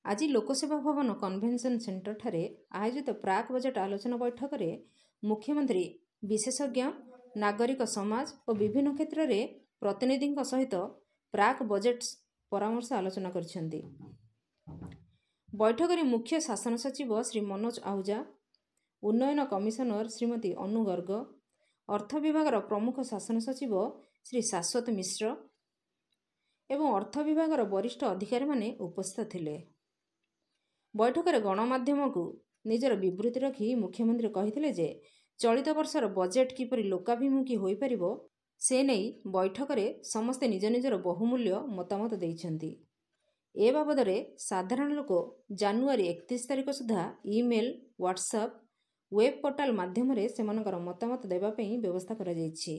आज लोकसेवा भवन कन्वेंशन सेंटर ठारे आयोजित प्राक बजेट आलोचना बैठक में मुख्यमंत्री विशेषज्ञ नागरिक समाज और विभिन्न क्षेत्र में प्रतिनिधि सहित प्राक बजेट परामर्श आलोचना करिसेंती। बैठक में मुख्य शासन सचिव श्री मनोज आहूजा, उन्नयन कमिशनर श्रीमती अनु गर्ग, अर्थ विभाग प्रमुख शासन सचिव श्री शाश्वत मिश्र एवं अर्थ विभाग वरिष्ठ अधिकारी माने उपस्थित थिले। बैठक में गणमाध्यम को निजर विवृत्ति रखी मुख्यमंत्री कहिथिले जे चलित वर्षर बजेट किपरि लोकाभिमुखी होई परिबो से नहीं बैठक में समस्ते निज निजर बहुमूल्य मतामत देइछन्ति। ए बाबदरे साधारण लोक जानुआरी 31 तारिख सुधा ईमेल, व्हाट्सएप, वेब पोर्टाल माध्यम सेमानकर मतामत देबा पई व्यवस्था करा जाइछि।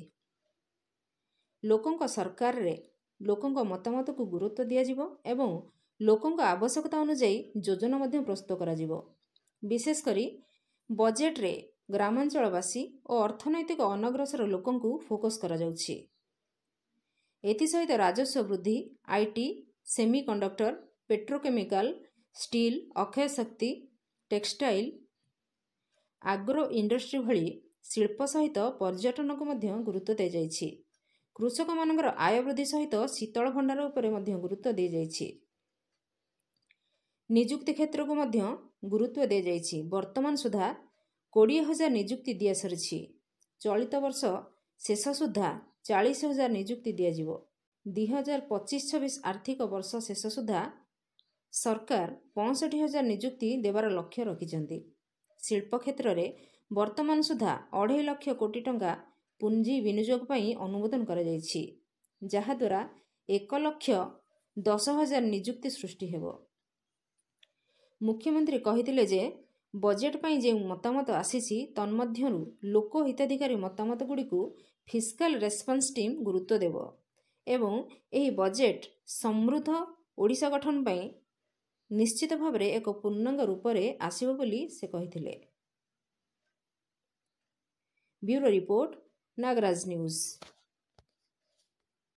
लोकंक सरकार रे लोकंक मतामत को गुरुत्व दिया जिवो एवं लोकंक आवश्यकता अनुसार योजना मध्य प्रस्तुत करा जिवो। विशेष करी बजेट रे ग्रामांचलवासी और अर्थनैतिक अनग्रसर लोकंकु फोकस करा जाउछि। एथि सहित राजस्व वृद्धि, IT, semiconductor, petrochemical, steel, Akshay शक्ति, टेक्सटाइल, आग्रो इंडस्ट्री भली शिल्प सहित पर्यटन को मध्य गुरुत्व दे जाइछि। कृषक मानकर आय वृद्धि सहित शीतल भंडार उपरे मध्य गुरुत्व दे जाइछि। निजुक्ति क्षेत्र को मध्य गुरुत्व दे जाइछि। वर्तमान सुधा 20,000 निजुक्ति दिया सरिछि। चलित वर्ष शेष सुधा 40,000 निजुक्ति दिया जिवो। 2025-26 आर्थिक वर्ष शेष सुधा सरकार 65,000 निजुक्ति देवार लक्ष्य रखिछन्ति। शिल्प क्षेत्र में वर्तमान सुधा 2.5 लाख कोटी टंका पुंजी विनियोग पई अनुमोदन करा जाइछि, जहा द्वारा 1,10,000 निजुक्ति सृष्टि हेबो। मुख्यमंत्री कहिथिले जे बजेट पई जे मतामत आसीछि तन्मध्यरु लोक हिताधिकारी मतामत गुडी को फिस्काल रेस्पॉन्स टीम गुरुत्व देव एवं एही बजेट समृद्ध ओडिशा गठन पई निश्चित भाव में एक पूर्णांग रूप में आसिबो बोली से कहिथिले। Bureau report, Nagaraj news.